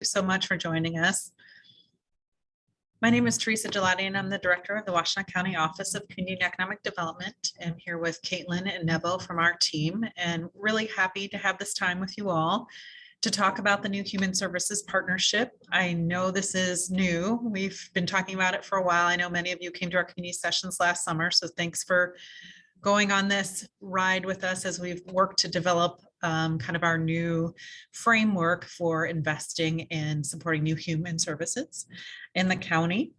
you so much for joining us. My name is Teresa Gelati, and I'm the Director of the Washtenaw County Office of Community and Economic Development. I'm here with Caitlin and Nebo from our team, and really happy to have this time with you all to talk about the new Human Services Partnership. I know this is new. We've been talking about it for a while. I know many of you came to our community sessions last summer, so thanks for going on this ride with us as we've worked to develop kind of our new framework for investing and supporting new human services in the county.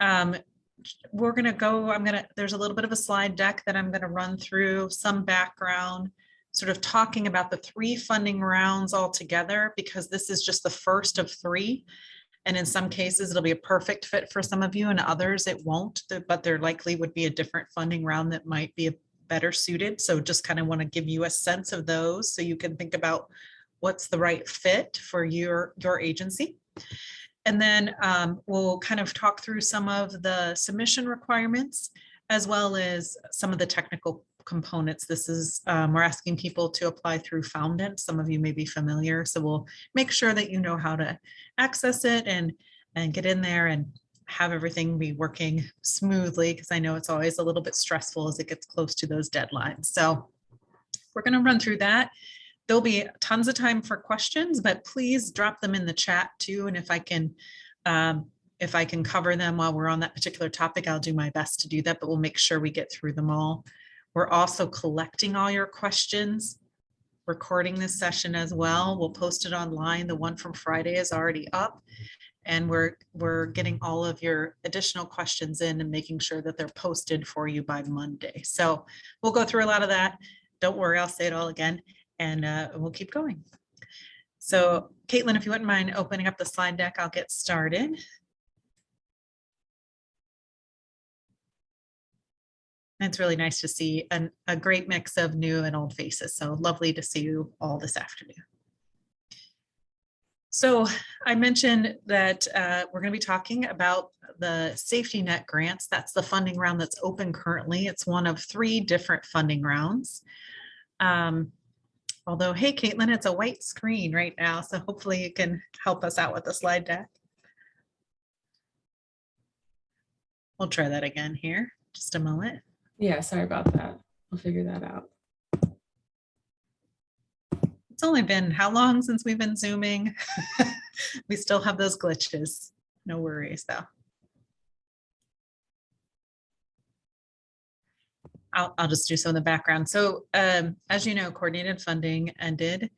We're going to go, there's a little bit of a slide deck that I'm going to run through, some background, sort of talking about the 3 funding rounds all together, because this is just the first of 3. And in some cases, it'll be a perfect fit for some of you, and others it won't, but there likely would be a different funding round that might be better suited. So just kind of want to give you a sense of those so you can think about what's the right fit for your agency. And then we'll kind of talk through some of the submission requirements, as well as some of the technical components. This is, we're asking people to apply through Foundant. Some of you may be familiar, so we'll make sure that you know how to access it and get in there and have everything be working smoothly, because I know it's always a little bit stressful as it gets close to those deadlines. So we're going to run through that. There'll be tons of time for questions, but please drop them in the chat too. And if I can cover them while we're on that particular topic, I'll do my best to do that, but we'll make sure we get through them all. We're also collecting all your questions, recording this session as well. We'll post it online. The one from Friday is already up. And we're getting all of your additional questions in and making sure that they're posted for you by Monday. So we'll go through a lot of that. Don't worry, I'll say it all again, and we'll keep going. So Caitlin, if you wouldn't mind opening up the slide deck, I'll get started. And it's really nice to see a great mix of new and old faces. So lovely to see you all this afternoon. So I mentioned that we're going to be talking about the safety net grants. That's the funding round that's open currently. It's one of 3 different funding rounds. Although, hey, Caitlin, it's a white screen right now, so hopefully you can help us out with the slide deck. We'll try that again here, just a moment. Yeah, sorry about that. We'll figure that out. It's only been how long since we've been Zooming? We still have those glitches. No worries though. I'll just do some in the background. So as you know, coordinated funding ended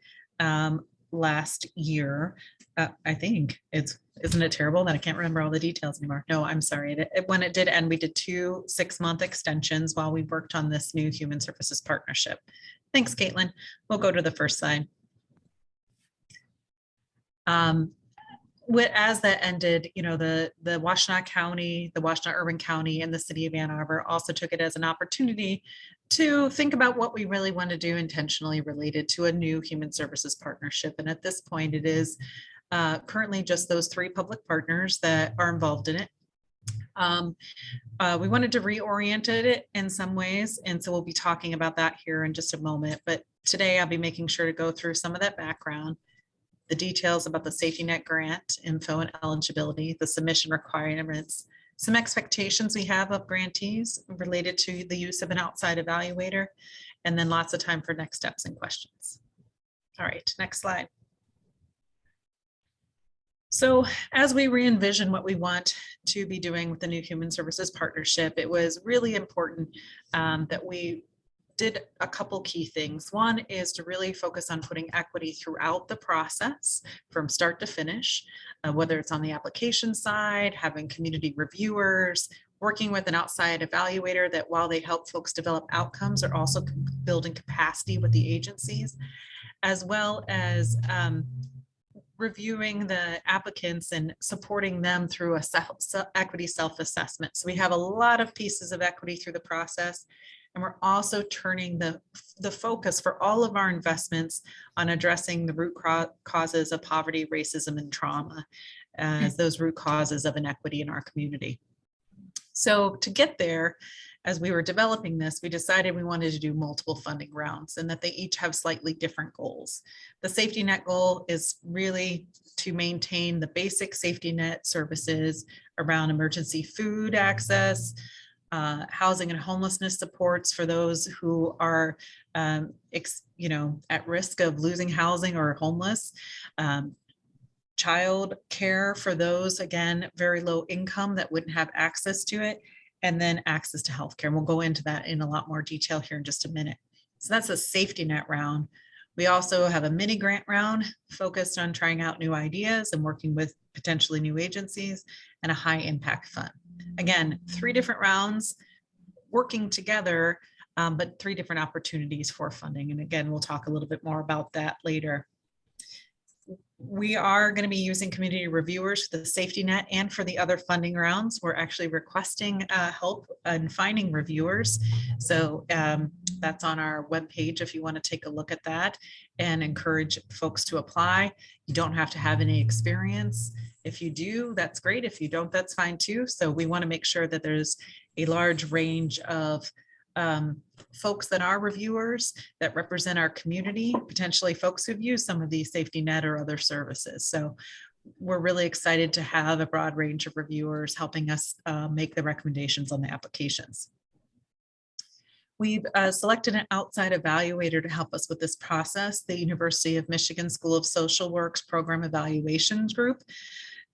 last year. I think isn't it terrible that I can't remember all the details anymore? No, I'm sorry. When it did end, we did 2 6-month extensions while we worked on this new Human Services Partnership. Thanks, Caitlin. We'll go to the first slide. As that ended, you know, the Washtenaw County, the Washtenaw Urban County, and the City of Ann Arbor also took it as an opportunity to think about what we really want to do intentionally related to a new Human Services Partnership. And at this point, it is currently just those 3 public partners that are involved in it. We wanted to reorient it in some ways, and so we'll be talking about that here in just a moment. But today I'll be making sure to go through some of that background, the details about the safety net grant info and eligibility, the submission requirements, some expectations we have of grantees related to the use of an outside evaluator, and then lots of time for next steps and questions. All right, next slide. So as we re-envision what we want to be doing with the new Human Services Partnership, it was really important that we did a couple key things. One is to really focus on putting equity throughout the process from start to finish, whether it's on the application side, having community reviewers, working with an outside evaluator that while they help folks develop outcomes are also building capacity with the agencies, as well as reviewing the applicants and supporting them through a equity self-assessment. So we have a lot of pieces of equity through the process. And we're also turning the focus for all of our investments on addressing the root causes of poverty, racism, and trauma as those root causes of inequity in our community. So to get there, as we were developing this, we decided we wanted to do multiple funding rounds and that they each have slightly different goals. The safety net goal is really to maintain the basic safety net services around emergency food access, housing and homelessness supports for those who are at risk of losing housing or homeless, child care for those, again, very low income that wouldn't have access to it, and then access to healthcare. And we'll go into that in a lot more detail here in just a minute. So that's a safety net round. We also have a mini grant round focused on trying out new ideas and working with potentially new agencies, and a high impact fund. Again, 3 different rounds working together, but 3 different opportunities for funding. And again, we'll talk a little bit more about that later. We are going to be using community reviewers for the safety net and for the other funding rounds. We're actually requesting help in finding reviewers. So that's on our webpage if you want to take a look at that, and encourage folks to apply. You don't have to have any experience. If you do, that's great. If you don't, that's fine too. So we want to make sure that there's a large range of folks that are reviewers that represent our community, potentially folks who've used some of these safety net or other services. So we're really excited to have a broad range of reviewers helping us make the recommendations on the applications. We've selected an outside evaluator to help us with this process, the University of Michigan School of Social Work's Program Evaluations Group.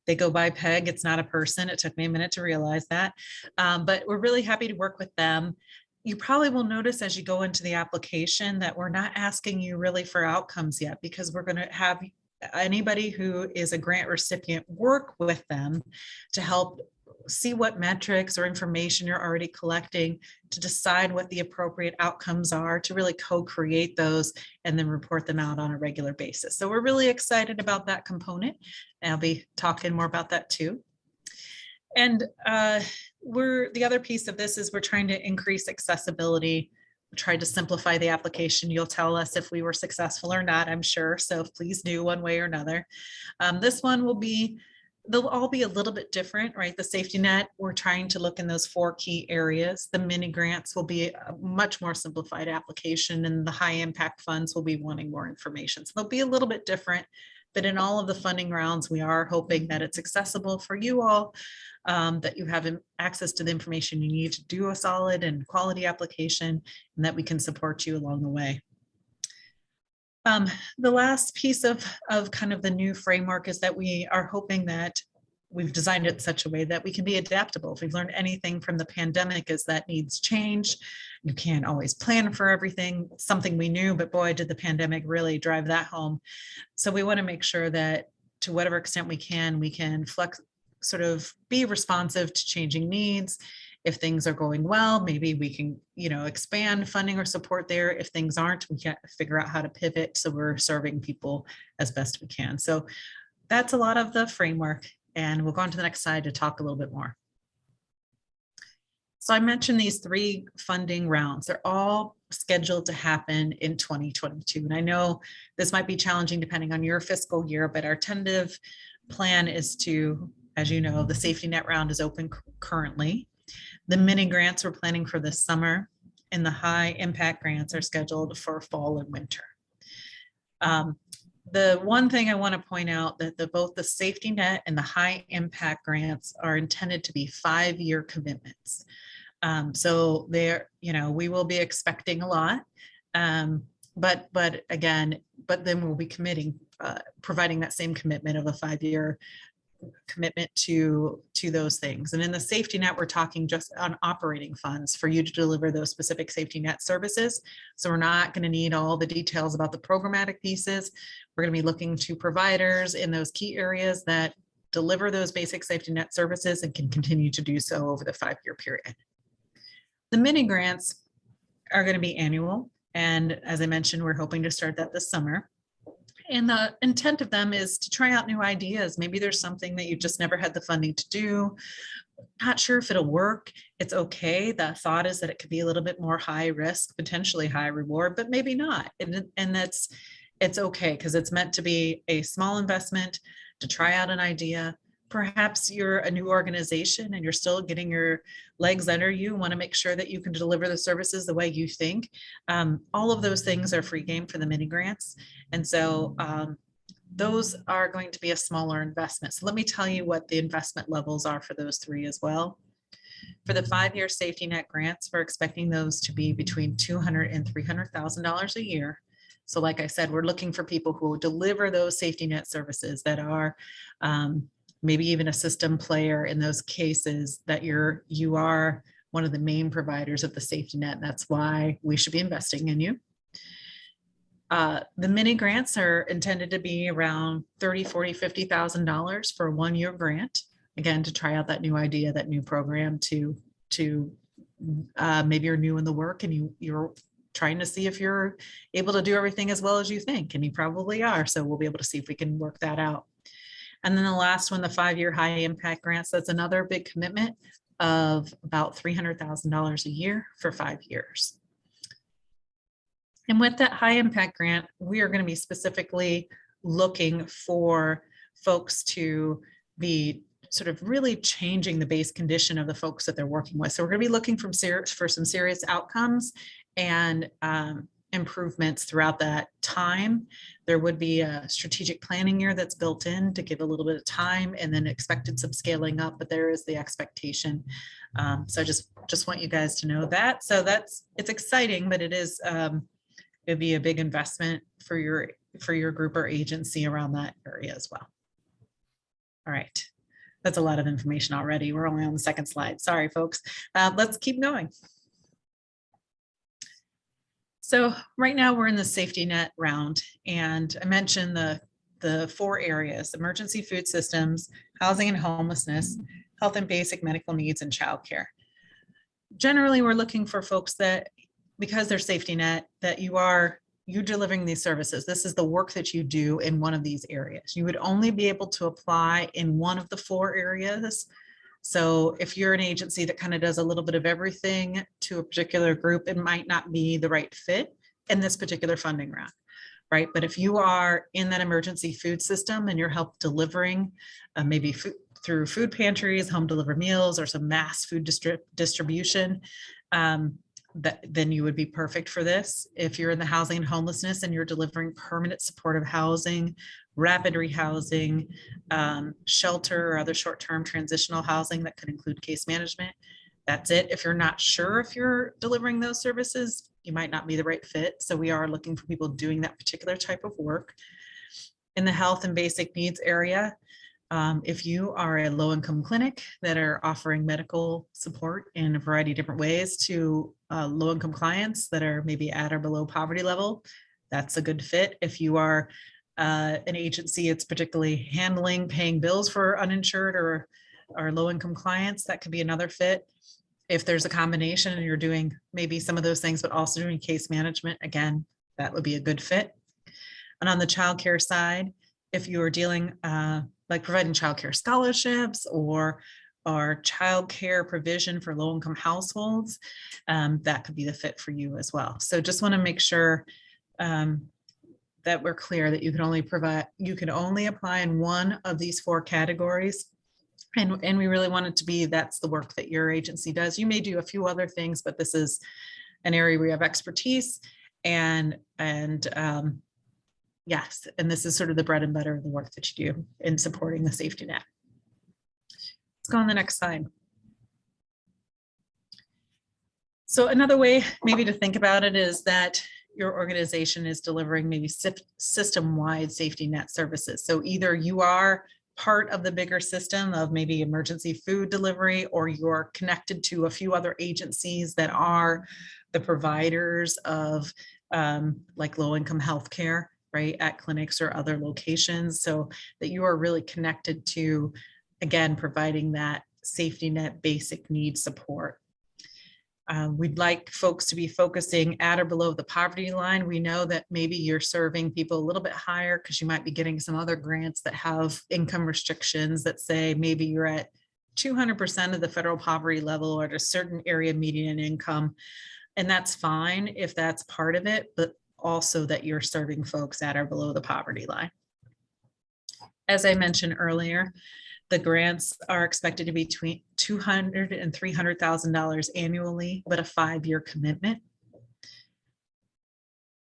They go by PEG. It's not a person. It took me a minute to realize that, but we're really happy to work with them. You probably will notice as you go into the application that we're not asking you really for outcomes yet, because we're going to have anybody who is a grant recipient work with them to help see what metrics or information you're already collecting to decide what the appropriate outcomes are, to really co-create those and then report them out on a regular basis. So we're really excited about that component. And I'll be talking more about that too. And the other piece of this is we're trying to increase accessibility, try to simplify the application. You'll tell us if we were successful or not, I'm sure. So please do one way or another. This one will be, they'll all be a little bit different, right? The safety net, we're trying to look in those 4 key areas. The mini grants will be a much more simplified application, and the high impact funds will be wanting more information. So they'll be a little bit different, but in all of the funding rounds, we are hoping that it's accessible for you all, that you have access to the information you need to do a solid and quality application, and that we can support you along the way. The last piece of kind of the new framework is that we are hoping that we've designed it in such a way that we can be adaptable. If we've learned anything from the pandemic, is that needs change. You can't always plan for everything, something we knew, but boy, did the pandemic really drive that home. So we want to make sure that to whatever extent we can flex, sort of be responsive to changing needs. If things are going well, maybe we can, expand funding or support there. If things aren't, we can figure out how to pivot so we're serving people as best we can. So that's a lot of the framework, and we'll go on to the next slide to talk a little bit more. So I mentioned these 3 funding rounds. They're all scheduled to happen in 2022. And I know this might be challenging depending on your fiscal year, but our tentative plan is to, as you know, the safety net round is open currently. The mini grants we're planning for this summer, and the high impact grants are scheduled for fall and winter. The one thing I want to point out that both the safety net and the high impact grants are intended to be 5-year commitments. So there, we will be expecting a lot, but then we'll be committing, providing that same commitment of a 5-year commitment to those things. And in the safety net, we're talking just on operating funds for you to deliver those specific safety net services. So we're not going to need all the details about the programmatic pieces. We're going to be looking to providers in those key areas that deliver those basic safety net services and can continue to do so over the 5-year period. The mini grants are going to be annual. And as I mentioned, we're hoping to start that this summer. And the intent of them is to try out new ideas. Maybe there's something that you've just never had the funding to do. Not sure if it'll work. It's okay. The thought is that it could be a little bit more high risk, potentially high reward, but maybe not. And it's okay, because it's meant to be a small investment to try out an idea, perhaps you're a new organization and you're still getting your legs under you, want to make sure that you can deliver the services the way you think. All of those things are free game for the mini grants. And so those are going to be a smaller investment. So let me tell you what the investment levels are for those three as well. For the 5-year safety net grants, we're expecting those to be between $200,000 and $300,000 a year. So like I said, we're looking for people who will deliver those safety net services that are maybe even a system player in those cases that you are one of the main providers of the safety net. That's why we should be investing in you. The mini grants are intended to be around $30,000, $40,000, $50,000 for a 1-year grant. Again, to try out that new idea, that new program to maybe you're new in the work and you're trying to see if you're able to do everything as well as you think, and you probably are. So we'll be able to see if we can work that out. And then the last one, the 5-year high impact grants, that's another big commitment of about $300,000 a year for 5 years. And with that high impact grant, we are going to be specifically looking for folks to be sort of really changing the base condition of the folks that they're working with. So we're going to be looking for some serious outcomes and improvements throughout that time. There would be a strategic planning year that's built in to give a little bit of time, and then expected some scaling up, but there is the expectation. So I just want you guys to know that. So it's exciting, but it'd be a big investment for your group or agency around that area as well. All right. That's a lot of information already. We're only on the second slide. Sorry, folks. Let's keep going. So right now we're in the safety net round, and I mentioned the 4 areas: emergency food systems, housing and homelessness, health and basic medical needs, and childcare. Generally, we're looking for folks that, because they're safety net, that you're delivering these services. This is the work that you do in one of these areas. You would only be able to apply in one of the 4 areas. So if you're an agency that kind of does a little bit of everything to a particular group, it might not be the right fit in this particular funding round, right? But if you are in that emergency food system and you're help delivering maybe food, through food pantries, home delivered meals, or some mass food distribution, then you would be perfect for this. If you're in the housing and homelessness and you're delivering permanent supportive housing, rapid rehousing, shelter, or other short-term transitional housing that could include case management, that's it. If you're not sure if you're delivering those services, you might not be the right fit. So we are looking for people doing that particular type of work. In the health and basic needs area, if you are a low-income clinic that are offering medical support in a variety of different ways to low-income clients that are maybe at or below poverty level, that's a good fit. If you are an agency it's particularly handling paying bills for uninsured or low-income clients, that could be another fit. If there's a combination and you're doing maybe some of those things, but also doing case management, again, that would be a good fit. And on the childcare side, if you are dealing like providing childcare scholarships or childcare provision for low-income households, that could be the fit for you as well. So just want to make sure that we're clear that you can only apply in one of these 4 categories. And we really want it to be, that's the work that your agency does. You may do a few other things, but this is an area where you have expertise and yes, and this is sort of the bread and butter of the work that you do in supporting the safety net. Let's go on the next slide. So another way maybe to think about it is that your organization is delivering maybe system-wide safety net services. So either you are part of the bigger system of maybe emergency food delivery, or you're connected to a few other agencies that are the providers of like low-income healthcare, right, at clinics or other locations, so that you are really connected to, again, providing that safety net basic need support. We'd like folks to be focusing at or below the poverty line. We know that maybe you're serving people a little bit higher because you might be getting some other grants that have income restrictions that say maybe you're at 200% of the federal poverty level or at a certain area median income. And that's fine if that's part of it, but also that you're serving folks at or below the poverty line. As I mentioned earlier, The grants are expected to be between $200,000 and $300,000 annually, but a 5-year commitment.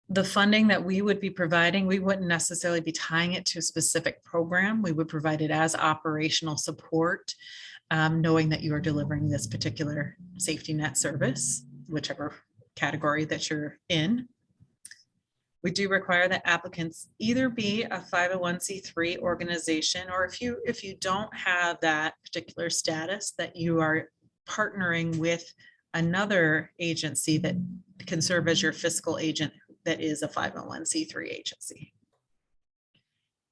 The funding that we would be providing, we wouldn't necessarily be tying it to a specific program. We would provide it as operational support, knowing that you are delivering this particular safety net service, whichever category that you're in. We do require that applicants either be a 501c3 organization, or if you don't have that particular status, that you are partnering with another agency that can serve as your fiscal agent that is a 501c3 agency.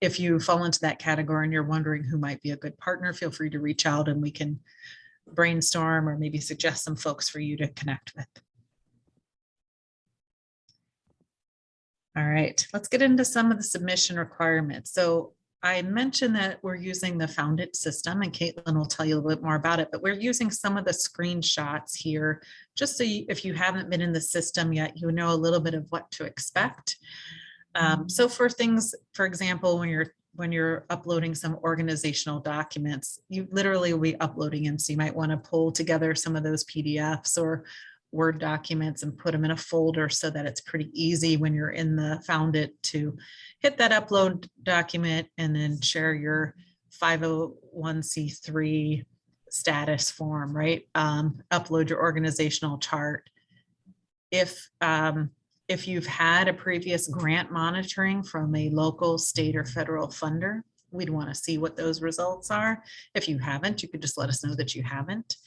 If you fall into that category and you're wondering who might be a good partner, feel free to reach out and we can brainstorm or maybe suggest some folks for you to connect with. All right, let's get into some of the submission requirements. So I mentioned that we're using the Foundant system, and Caitlin will tell you a little bit more about it, but we're using some of the screenshots here, just so if you haven't been in the system yet, you know a little bit of what to expect. So for things, for example, when you're uploading some organizational documents, you literally will be uploading them. So you might want to pull together some of those PDFs or Word documents and put them in a folder so that it's pretty easy when you're in the Foundant to hit that upload document and then share your 501c3 status form, right? Upload your organizational chart. If you've had a previous grant monitoring from a local, state, or federal funder, we'd want to see what those results are. If you haven't, you could just let us know that you haven't.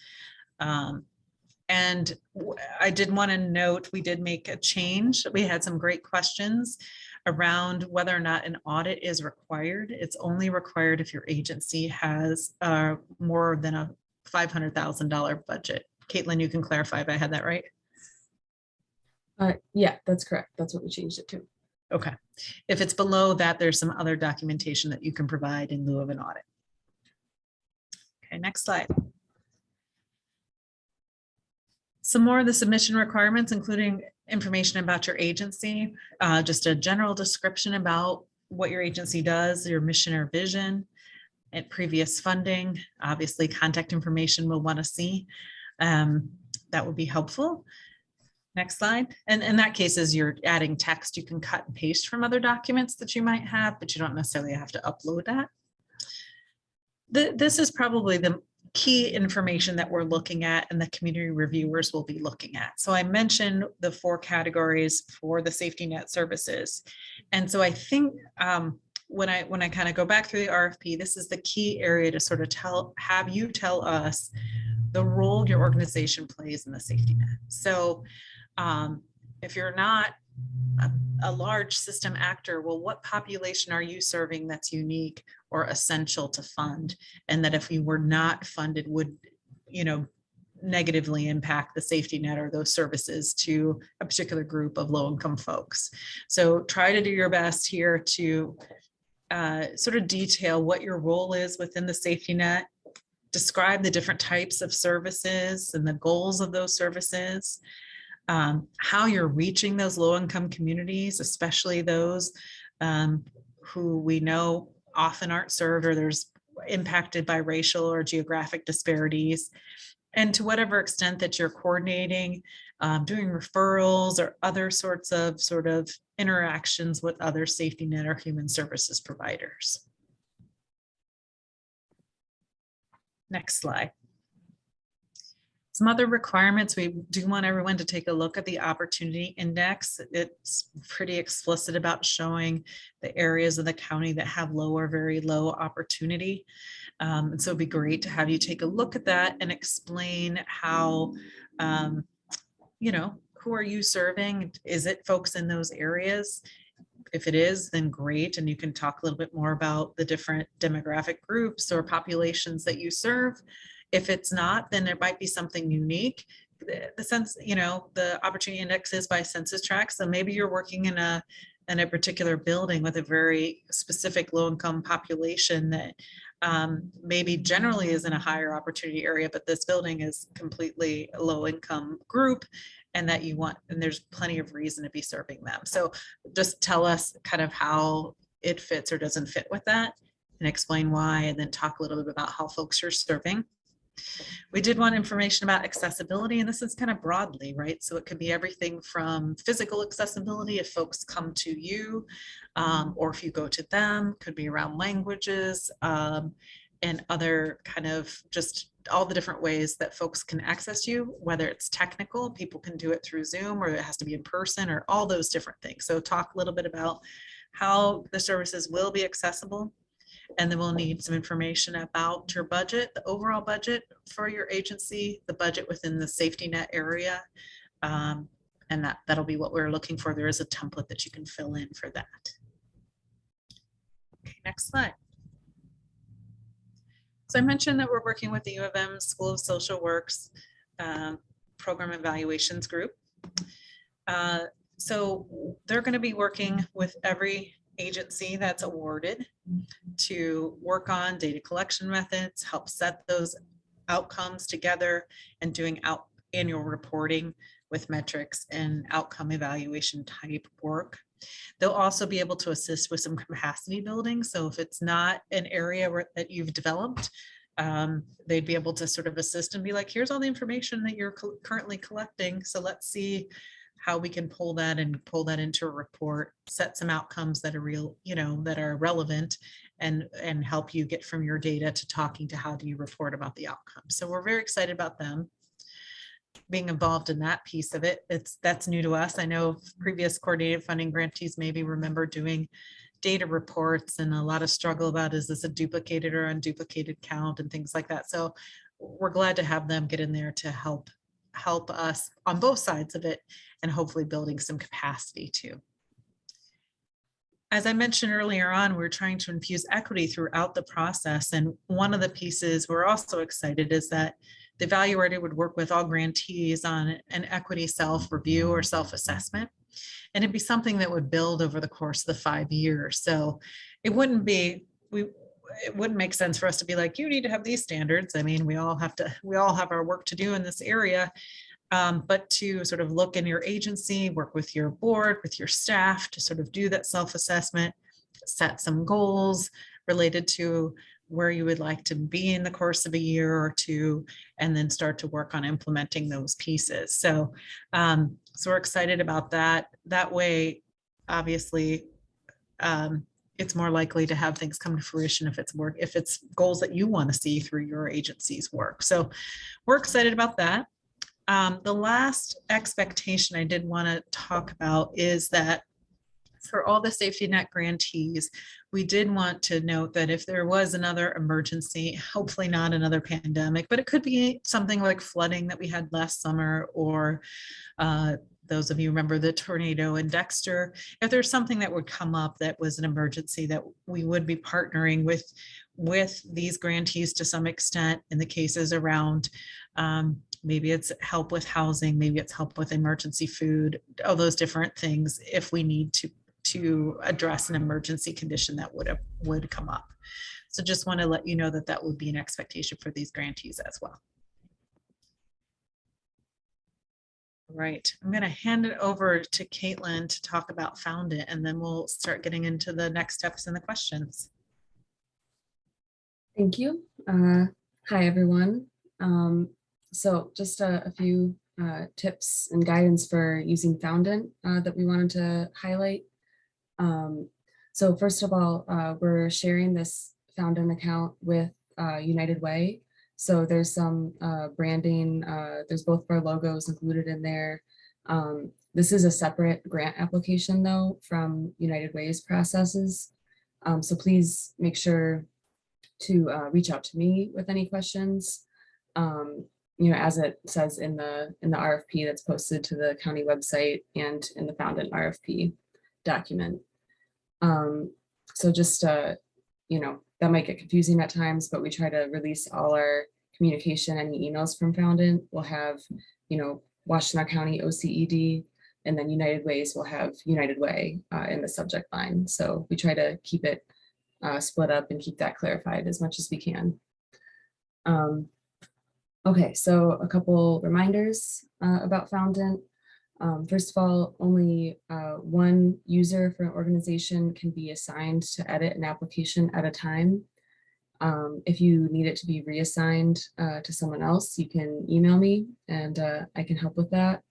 And I did want to note, we did make a change. We had some great questions around whether or not an audit is required. It's only required if your agency has more than a $500,000 budget. Caitlin, you can clarify if I had that right. Yeah, that's correct. That's what we changed it to. Okay. If it's below that, there's some other documentation that you can provide in lieu of an audit. Okay, next slide. Some more of the submission requirements, including information about your agency, just a general description about what your agency does, your mission or vision, and previous funding. Obviously, contact information we'll want to see. That would be helpful. Next slide. And in that case, as you're adding text, you can cut and paste from other documents that you might have, but you don't necessarily have to upload that. This is probably the key information that we're looking at and the community reviewers will be looking at. So I mentioned the 4 categories for the safety net services. And so I think when I kind of go back through the RFP, this is the key area to sort of have you tell us the role your organization plays in the safety net. So if you're not a large system actor, well, what population are you serving that's unique or essential to fund? And that if we were not funded would, negatively impact the safety net or those services to a particular group of low-income folks. So try to do your best here to sort of detail what your role is within the safety net, describe the different types of services and the goals of those services, how you're reaching those low-income communities, especially those who we know often aren't served or there's impacted by racial or geographic disparities, and to whatever extent that you're coordinating, doing referrals or other sorts of interactions with other safety net or human services providers. Next slide. Some other requirements, we do want everyone to take a look at the opportunity index. It's pretty explicit about showing the areas of the county that have low or very low opportunity. And so it'd be great to have you take a look at that and explain how, who are you serving? Is it folks in those areas? If it is, then great. And you can talk a little bit more about the different demographic groups or populations that you serve. If it's not, then there might be something unique. The opportunity index is by census tract. So maybe you're working in a particular building with a very specific low-income population that maybe generally is in a higher opportunity area, but this building is completely a low-income group and that you want, and there's plenty of reason to be serving them. So just tell us kind of how it fits or doesn't fit with that. and explain why, and then talk a little bit about how folks are serving. We did want information about accessibility, and this is kind of broadly, right? So it could be everything from physical accessibility if folks come to you, or if you go to them, could be around languages, and other kind of just all the different ways that folks can access you, whether it's technical, people can do it through Zoom, or it has to be in person, or all those different things. So talk a little bit about how the services will be accessible. And then we'll need some information about your budget, the overall budget for your agency, the budget within the safety net area. And that'll be what we're looking for. There is a template that you can fill in for that. Okay, next slide. So I mentioned that we're working with the U of M School of Social Work's Program Evaluations Group. So they're going to be working with every agency that's awarded to work on data collection methods, help set those outcomes together, and doing annual reporting with metrics and outcome evaluation type work. They'll also be able to assist with some capacity building. So if it's not an area that you've developed, they'd be able to sort of assist and be like, here's all the information that you're currently collecting. So let's see how we can pull that into a report, set some outcomes that are real, that are relevant, and help you get from your data to talking to how do you report about the outcomes. So we're very excited about them being involved in that piece of it. That's new to us. I know previous coordinated funding grantees maybe remember doing data reports and a lot of struggle about, is this a duplicated or unduplicated count and things like that. So we're glad to have them get in there to help us on both sides of it, and hopefully building some capacity too. As I mentioned earlier on, we're trying to infuse equity throughout the process. And one of the pieces we're also excited is that the evaluator would work with all grantees on an equity self-review or self-assessment. And it'd be something that would build over the course of the 5 years. So it wouldn't make sense for us to be like, you need to have these standards. I mean, we all have our work to do in this area. But to sort of look in your agency, work with your board, with your staff to sort of do that self-assessment, set some goals related to where you would like to be in the course of a year or two, and then start to work on implementing those pieces. So, so we're excited about that. That way, obviously, it's more likely to have things come to fruition if it's goals that you want to see through your agency's work. So we're excited about that. The last expectation I did want to talk about is that for all the safety net grantees, we did want to note that if there was another emergency, hopefully not another pandemic, but it could be something like flooding that we had last summer, or those of you remember the tornado in Dexter. If there's something that would come up that was an emergency, that we would be partnering with these grantees to some extent in the cases around maybe it's help with housing, maybe it's help with emergency food, all those different things if we need to address an emergency condition that would come up. So just want to let you know that that would be an expectation for these grantees as well. All right, I'm going to hand it over to Caitlin to talk about Foundant, and then we'll start getting into the next steps and the questions. Thank you. Hi, everyone. So just a few tips and guidance for using Foundant that we wanted to highlight. So first of all, we're sharing this Foundant account with United Way. So there's some branding, there's both of our logos included in there. This is a separate grant application though from United Way's processes. So please make sure to reach out to me with any questions. As it says in the RFP that's posted to the county website and in the Foundant RFP document. So just, that might get confusing at times, but we try to release all our communication, any emails from Foundant. We'll have, Washtenaw County OCED, and then United Ways will have United Way in the subject line. So we try to keep it split up and keep that clarified as much as we can. Okay, so a couple reminders about Foundant. First of all, only one user for an organization can be assigned to edit an application at a time. If you need it to be reassigned to someone else, you can email me and I can help with that.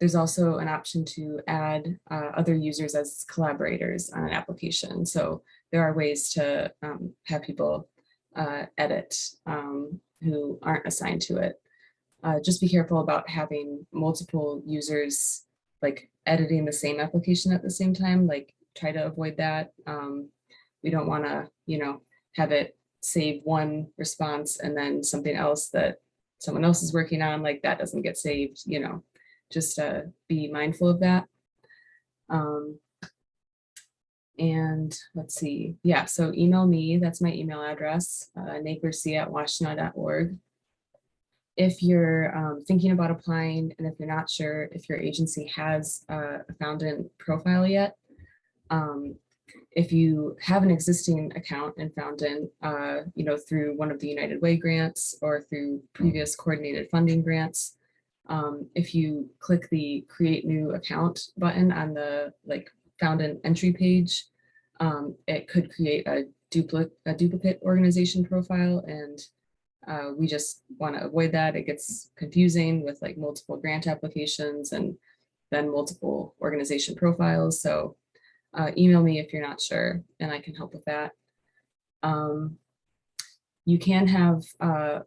There's also an option to add other users as collaborators on an application. So there are ways to have people edit who aren't assigned to it. Just be careful about having multiple users like editing the same application at the same time. Like try to avoid that. We don't want to, have it save one response and then something else that someone else is working on, like that doesn't get saved, just be mindful of that. And let's see, yeah, so email me, that's my email address, naperc@washtenaw.org. If you're thinking about applying and if you're not sure if your agency has a Foundant profile yet, if you have an existing account in Foundant, through one of the United Way grants or through previous coordinated funding grants, if you click the Create New Account button on the Foundant entry page, it could create a duplicate organization profile, and we just want to avoid that. It gets confusing with multiple grant applications and then multiple organization profiles. So email me if you're not sure, and I can help with that. You can have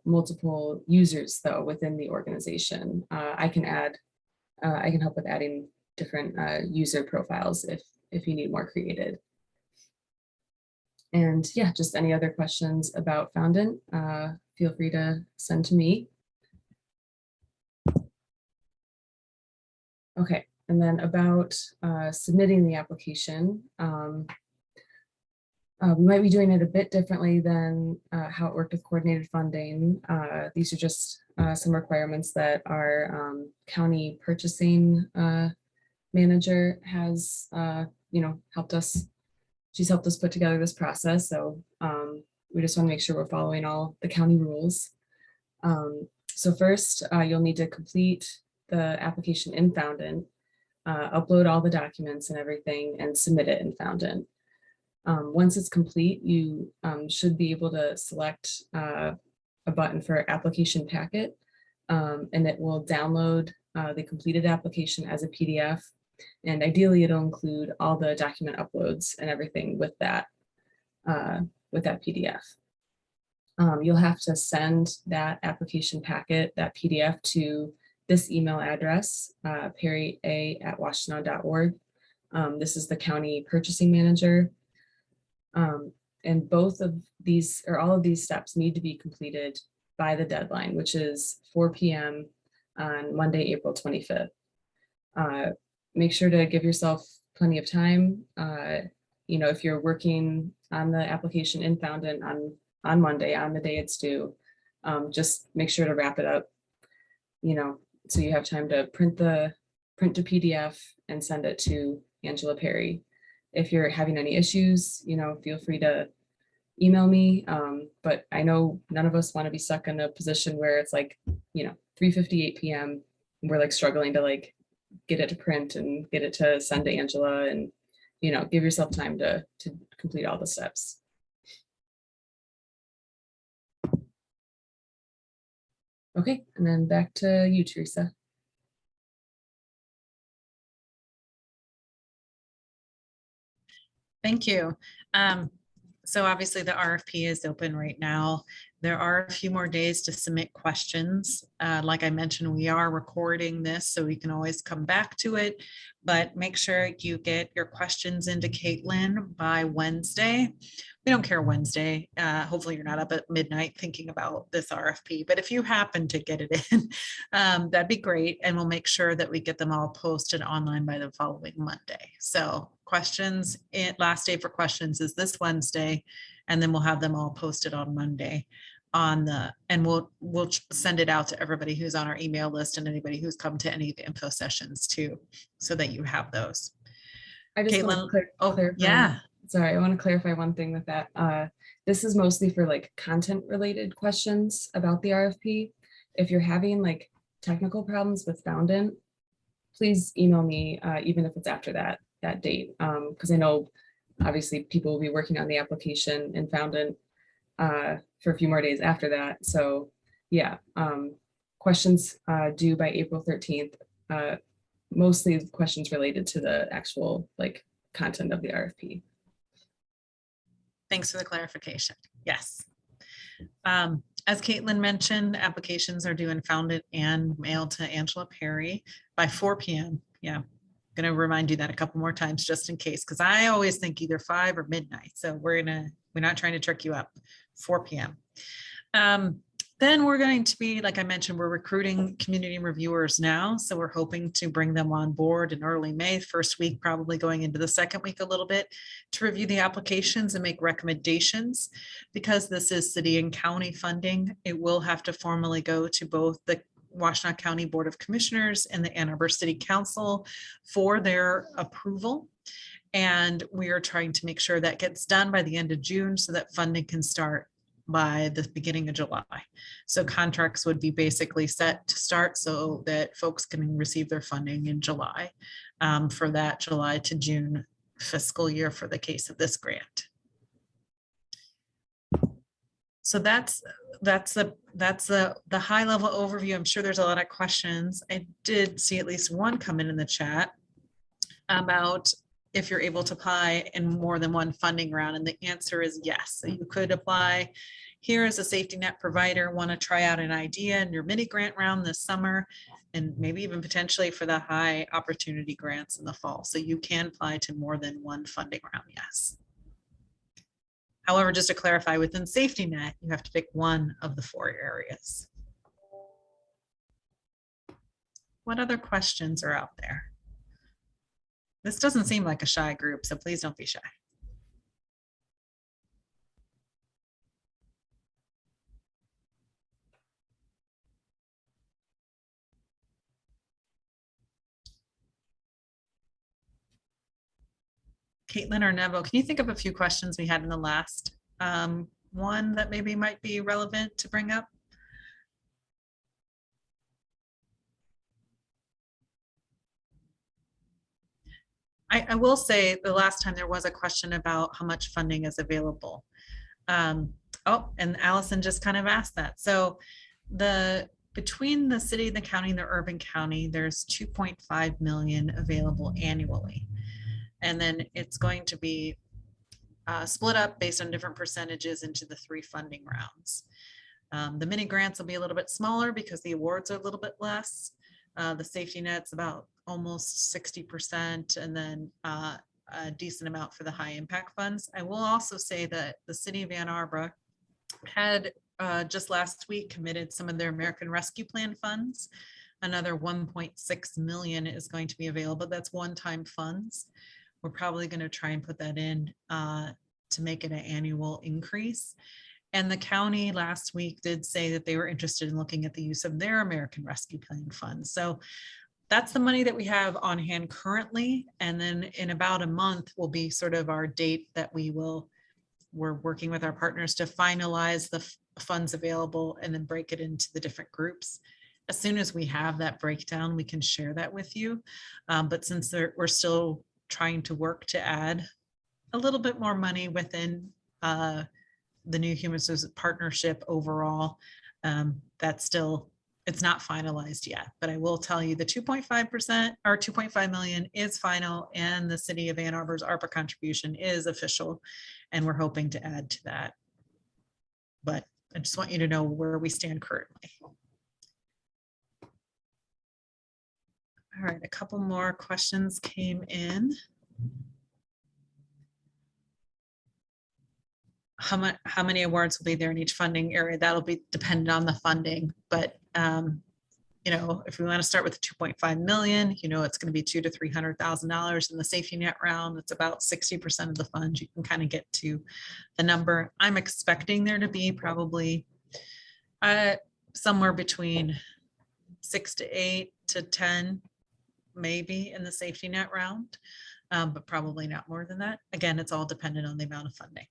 multiple users though within the organization. I can help with adding different user profiles if you need more created. And yeah, just any other questions about Foundant, feel free to send to me. Okay, and then about submitting the application. We might be doing it a bit differently than how it worked with coordinated funding. These are just some requirements that our county purchasing manager has, helped us. She's helped us put together this process. So we just want to make sure we're following all the county rules. So first, you'll need to complete the application in Foundant, upload all the documents and everything, and submit it in Foundant. Once it's complete, you should be able to select a button for application packet, and it will download the completed application as a PDF. And ideally, it'll include all the document uploads and everything with that PDF. You'll have to send that application packet, that PDF, to this email address, perrya@washtenaw.org. This is the county purchasing manager. And both of these, or all of these steps, need to be completed by the deadline, which is 4 p.m. on Monday, April 25th. Make sure to give yourself plenty of time. If you're working on the application in Foundant on Monday, on the day it's due, just make sure to wrap it up, so you have time to print the PDF and send it to Angela Perry. If you're having any issues, feel free to email me. But I know none of us want to be stuck in a position where it's 3:58 p.m. and we're struggling to get it to print and get it to send to Angela, and give yourself time to complete all the steps. Okay, and then back to you, Teresa. Thank you. So obviously the RFP is open right now. There are a few more days to submit questions. Like I mentioned, we are recording this, so we can always come back to it, but make sure you get your questions into Caitlin by Wednesday. We don't care Wednesday. Hopefully you're not up at midnight thinking about this RFP, but if you happen to get it in, that'd be great. And we'll make sure that we get them all posted online by the following Monday. So questions, last day for questions is this Wednesday, and then we'll have them all posted on Monday and we'll send it out to everybody who's on our email list and anybody who's come to any of the info sessions too, so that you have those. I just Caitlin, clarify. Yeah. Sorry, I want to clarify one thing with that. This is mostly for content related questions about the RFP. If you're having technical problems with Foundant, please email me, even if it's after that date, because I know obviously people will be working on the application in Foundant for a few more days after that. So yeah, questions due by April 13th. Mostly questions related to the actual like content of the RFP. Thanks for the clarification. Yes. As Caitlin mentioned, applications are due in Foundant and mailed to Angela Perry by 4 p.m. Yeah, I'm going to remind you that a couple more times just in case, because I always think either 5 or midnight. So we're not trying to trick you up. 4 p.m. Then we're going to be, like I mentioned, we're recruiting community reviewers now. So we're hoping to bring them on board in early May, first week, probably going into the second week a little bit, to review the applications and make recommendations. Because this is city and county funding, it will have to formally go to both the Washtenaw County Board of Commissioners and the Ann Arbor City Council for their approval. And we are trying to make sure that gets done by the end of June so that funding can start by the beginning of July. So contracts would be basically set to start so that folks can receive their funding in July for that July to June fiscal year for the case of this grant. So that's the high level overview. I'm sure there's a lot of questions. I did see at least one come in the chat about if you're able to apply in more than one funding round, and the answer is yes. So you could apply here as a safety net provider, want to try out an idea in your mini grant round this summer, and maybe even potentially for the high opportunity grants in the fall. So you can apply to more than one funding round, yes. However, just to clarify, within safety net, you have to pick one of the 4 areas. What other questions are out there? This doesn't seem like a shy group, so please don't be shy. Caitlin or Neville, can you think of a few questions we had in the last one that maybe might be relevant to bring up? I will say the last time there was a question about how much funding is available. Oh, and Allison just kind of asked that. So between the city, the county, and the urban county, there's 2.5 million available annually. And then it's going to be split up based on different percentages into the 3 funding rounds. The mini grants will be a little bit smaller because the awards are a little bit less. The safety net's about almost 60%, and then a decent amount for the high impact funds. I will also say that the city of Ann Arbor had just last week committed some of their American Rescue Plan funds. Another 1.6 million is going to be available. That's one-time funds. We're probably going to try and put that in to make it an annual increase. And the county last week did say that they were interested in looking at the use of their American Rescue Plan funds. So that's the money that we have on hand currently. And then in about a month will be sort of our date that we're working with our partners to finalize the funds available and then break it into the different groups. As soon as we have that breakdown, we can share that with you. But since we're still trying to work to add a little bit more money within the new Human Services Partnership overall, that's still, it's not finalized yet, but I will tell you the 2.5% or 2.5 million is final, and the city of Ann Arbor's ARPA contribution is official, and we're hoping to add to that. But I just want you to know where we stand currently. All right, a couple more questions came in. How many awards will be there in each funding area? That'll be dependent on the funding, but you know, if we want to start with 2.5 million, you know, it's going to be $200,000 to $300,000 in the safety net round. It's about 60% of the funds. You can kind of get to the number. I'm expecting there to be probably somewhere between 6 to 8 to 10, maybe in the safety net round, but probably not more than that. Again, it's all dependent on the amount of funding.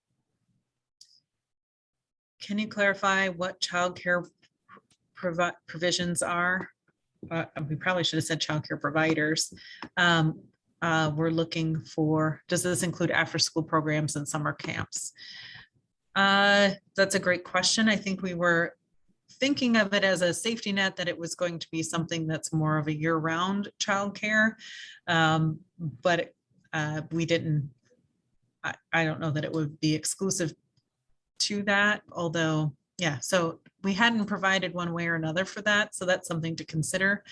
Can you clarify what childcare provisions are? we probably should have said childcare providers. We're looking for, does this include after-school programs and summer camps? That's a great question. I think we were thinking of it as a safety net, that it was going to be something that's more of a year-round childcare. But we didn't, I don't know that it would be exclusive to that, although, yeah, so we hadn't provided one way or another for that. So that's something to consider.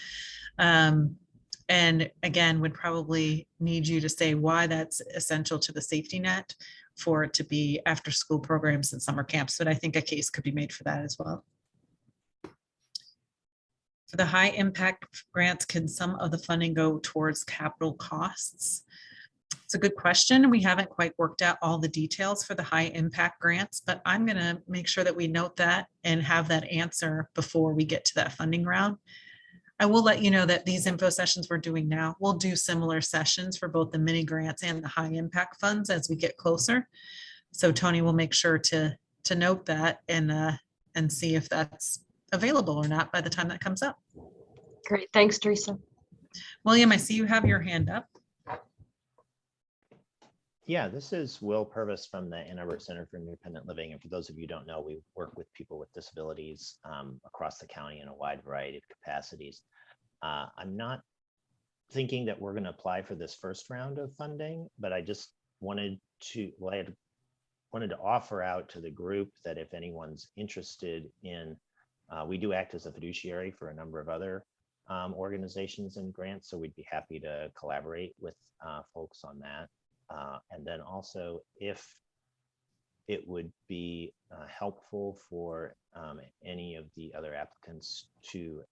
And again, would probably need you to say why that's essential to the safety net for it to be after school programs and summer camps. But I think a case could be made for that as well. For the high impact grants, can some of the funding go towards capital costs? It's a good question. We haven't quite worked out all the details for the high impact grants, but I'm going to make sure that we note that and have that answer before we get to that funding round. I will let you know that these info sessions we're doing now, we'll do similar sessions for both the mini grants and the high impact funds as we get closer. So Tony will make sure to note that and see if that's available or not by the time that comes up. Great, thanks, Teresa. William, I see you have your hand up. Yeah, this is Will Purvis from the Ann Arbor Center for Independent Living. And for those of you who don't know, we work with people with disabilities across the county in a wide variety of capacities. I'm not thinking that we're going to apply for this first round of funding, but I just wanted to, wanted to offer out to the group that if anyone's interested in, we do act as a fiduciary for a number of other organizations and grants, so we'd be happy to collaborate with folks on that. And then also, if it would be helpful for any of the other applicants to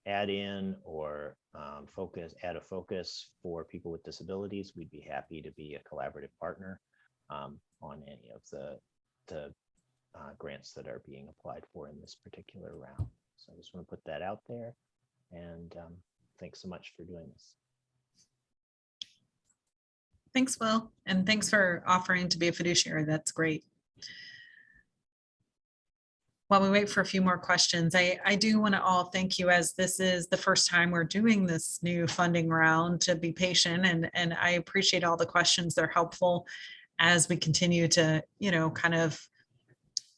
add in or add a focus for people with disabilities, we'd be happy to be a collaborative partner on any of the grants that are being applied for in this particular round. So I just want to put that out there, and thanks so much for doing this. Thanks, Will, and thanks for offering to be a fiduciary. That's great. While we wait for a few more questions, I do want to all thank you, as this is the first time we're doing this new funding round, to be patient, and I appreciate all the questions. They're helpful as we continue to, kind of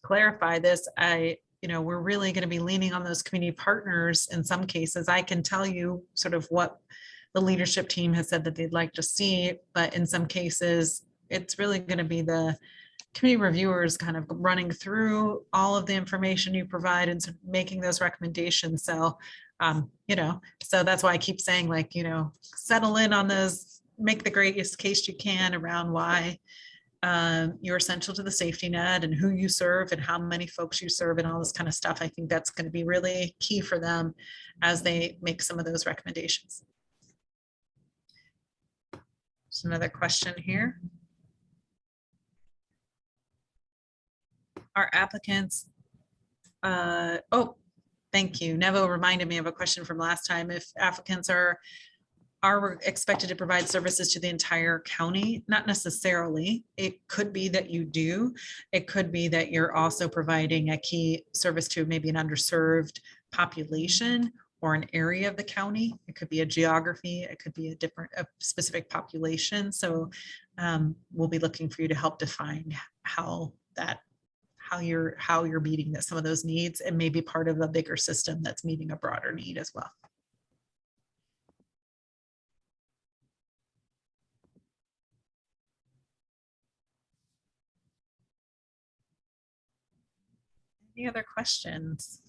clarify this. We're really going to be leaning on those community partners in some cases. I can tell you sort of what the leadership team has said that they'd like to see, but in some cases, it's really going to be the community reviewers kind of running through all of the information you provide and making those recommendations. So, so that's why I keep saying, settle in on those, make the greatest case you can around why you're essential to the safety net and who you serve and how many folks you serve and all this kind of stuff. I think that's going to be really key for them as they make some of those recommendations. There's another question here. Our applicants, oh, thank you. Nevo reminded me of a question from last time. If applicants are expected to provide services to the entire county, not necessarily. It could be that you do. It could be that you're also providing a key service to maybe an underserved population or an area of the county. It could be a geography. It could be a specific population. So we'll be looking for you to help define how you're meeting some of those needs, and maybe part of a bigger system that's meeting a broader need as well. Any other questions?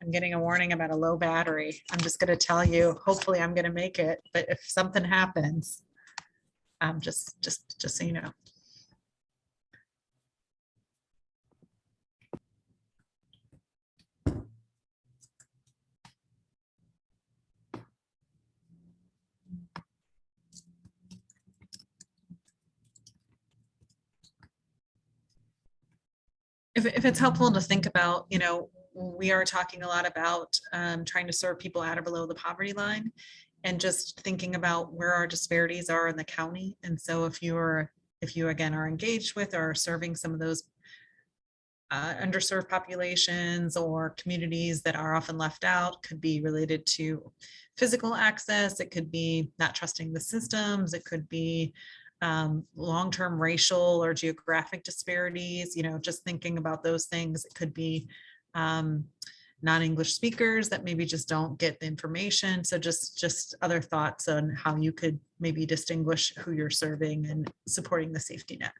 I'm getting a warning about a low battery. I'm just going to tell you, hopefully I'm going to make it, but if something happens, just so you know. If it's helpful to think about, we are talking a lot about trying to serve people at or below the poverty line, and just thinking about where our disparities are in the county. And so if you again are engaged with or serving some of those underserved populations or communities that are often left out. Could be related to physical access. It could be not trusting the systems. It could be long-term racial or geographic disparities, just thinking about those things. It could be non-English speakers that maybe just don't get the information. So just other thoughts on how you could maybe distinguish who you're serving and supporting the safety net.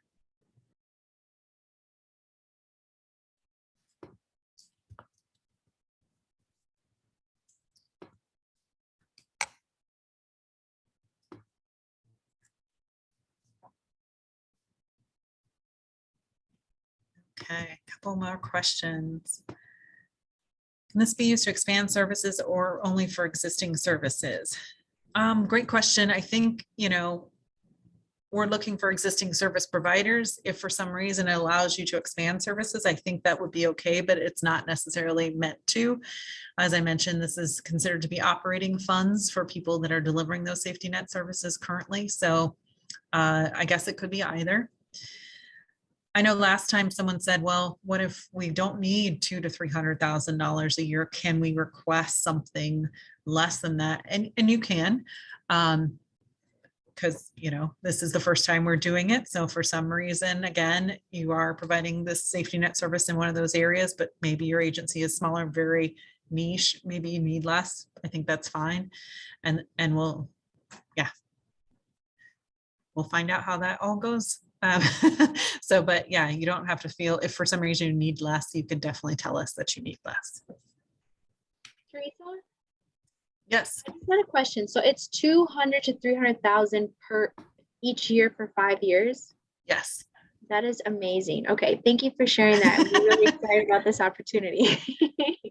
Okay, a couple more questions. Can this be used to expand services or only for existing services? Great question. I think, we're looking for existing service providers. If for some reason it allows you to expand services, I think that would be okay, but it's not necessarily meant to. As I mentioned, this is considered to be operating funds for people that are delivering those safety net services currently. So I guess it could be either. I know last time someone said, well, what if we don't need $200,000 to $300,000 a year? Can we request something less than that? And you can, because this is the first time we're doing it. So for some reason, again, you are providing this safety net service in one of those areas, but maybe your agency is smaller, very niche, maybe you need less. I think that's fine. And we'll find out how that all goes. But yeah, you don't have to feel, if for some reason you need less, you can definitely tell us that you need less. Teresa, Yes. I just had a question. So it's 200 to 300,000 per each year for 5 years. Yes. That is amazing. Okay, thank you for sharing that. I'm really excited about this opportunity.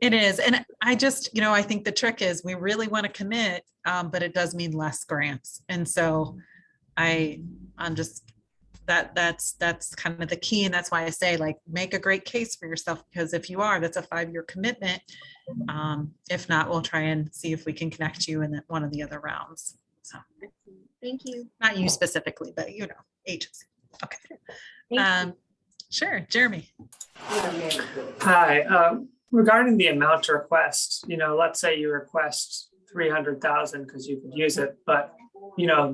It is. And I just, I think the trick is we really want to commit, but it does mean less grants. And so I'm just, that's kind of the key. And that's why I say, like, make a great case for yourself, because if you are, that's a 5-year commitment. If not, we'll try and see if we can connect you in one of the other rounds. So Thank you. not you specifically, but agency. Okay. Thank you. Sure. Jeremy. Hi, regarding the amount to request, let's say you request 300,000 because you could use it, but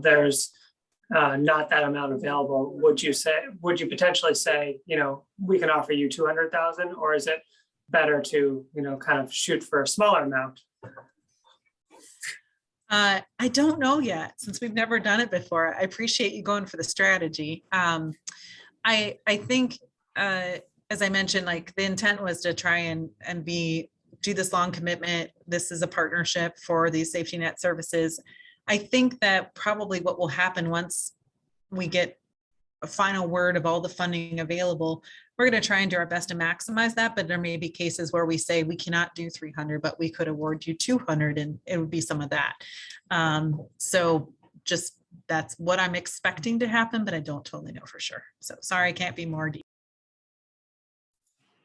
there's not that amount available. Would you potentially say, we can offer you 200,000, or is it better to, kind of shoot for a smaller amount? I don't know yet, since we've never done it before. I appreciate you going for the strategy. I think, as I mentioned, like, the intent was to try and do this long commitment. This is a partnership for these safety net services. I think that probably what will happen once we get a final word of all the funding available, we're going to try and do our best to maximize that. But there may be cases where we say we cannot do 300, but we could award you 200, and it would be some of that. So just, that's what I'm expecting to happen, but I don't totally know for sure. So sorry, I can't be more deep.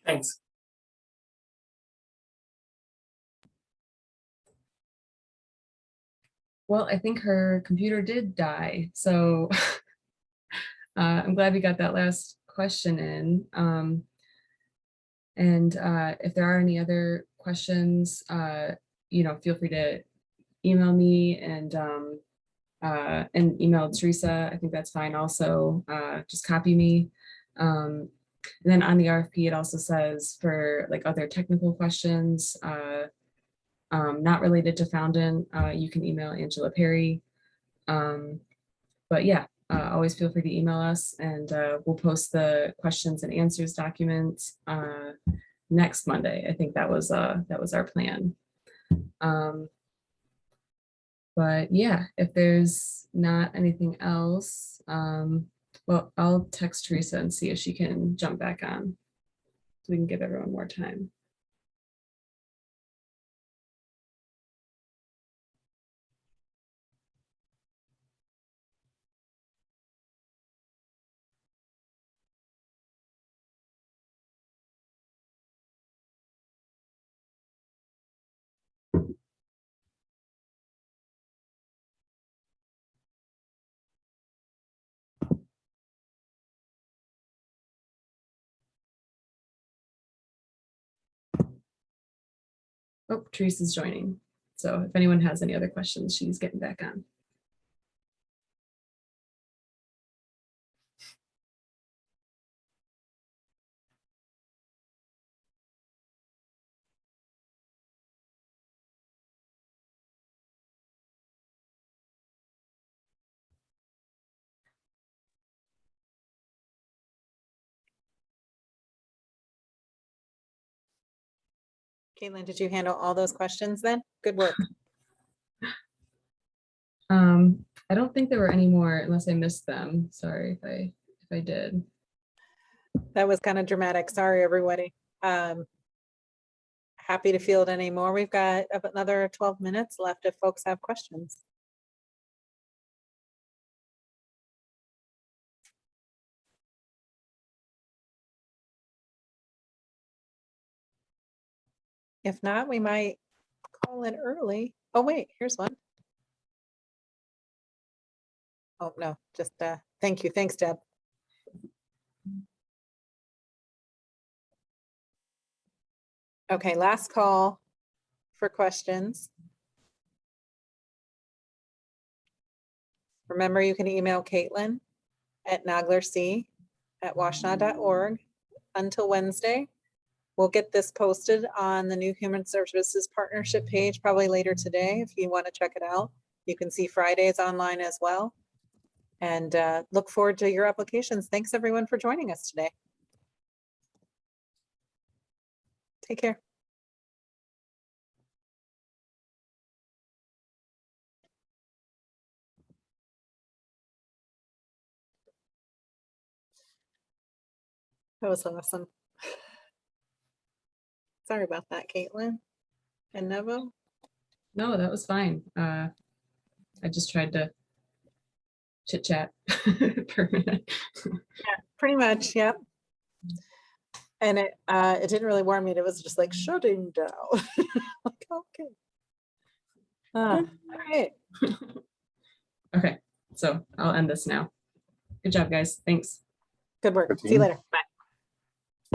Thanks. Well, I think her computer did die, so I'm glad we got that last question in. And if there are any other questions, feel free to email me and email Teresa. I think that's fine. Also, just copy me. And then on the RFP, it also says for like other technical questions, not related to Foundant, you can email Angela Perry. But yeah, always feel free to email us, and we'll post the questions and answers documents next Monday. I think that was our plan. But yeah, if there's not anything else, well, I'll text Teresa and see if she can jump back on so we can give everyone more time. Oh, Teresa's joining. So if anyone has any other questions, she's getting back on. Caitlin, did you handle all those questions then? Good work. I don't think there were any more unless I missed them. Sorry if I did. That was kind of dramatic. Sorry, everybody. Happy to field any more. We've got another 12 minutes left if folks have questions. If not, we might call it early. Oh, wait, here's one. Oh, no, just thank you. Thanks, Deb. Okay, last call for questions. Remember, you can email Caitlin at naglerc@washtenaw.org until Wednesday. We'll get this posted on the new Human Services Partnership page probably later today. If you want to check it out, you can see Fridays online as well. And look forward to your applications. Thanks everyone for joining us today. Take care. That was awesome. Sorry about that, Caitlin and Nevo. No, that was fine. I just tried to chit chat for a minute. Pretty much, yep. And it didn't really warn me. It was just like shutting down. Like, okay. All right. Okay, so I'll end this now. Good job, guys. Thanks. Good work. Good See you team. later. Bye.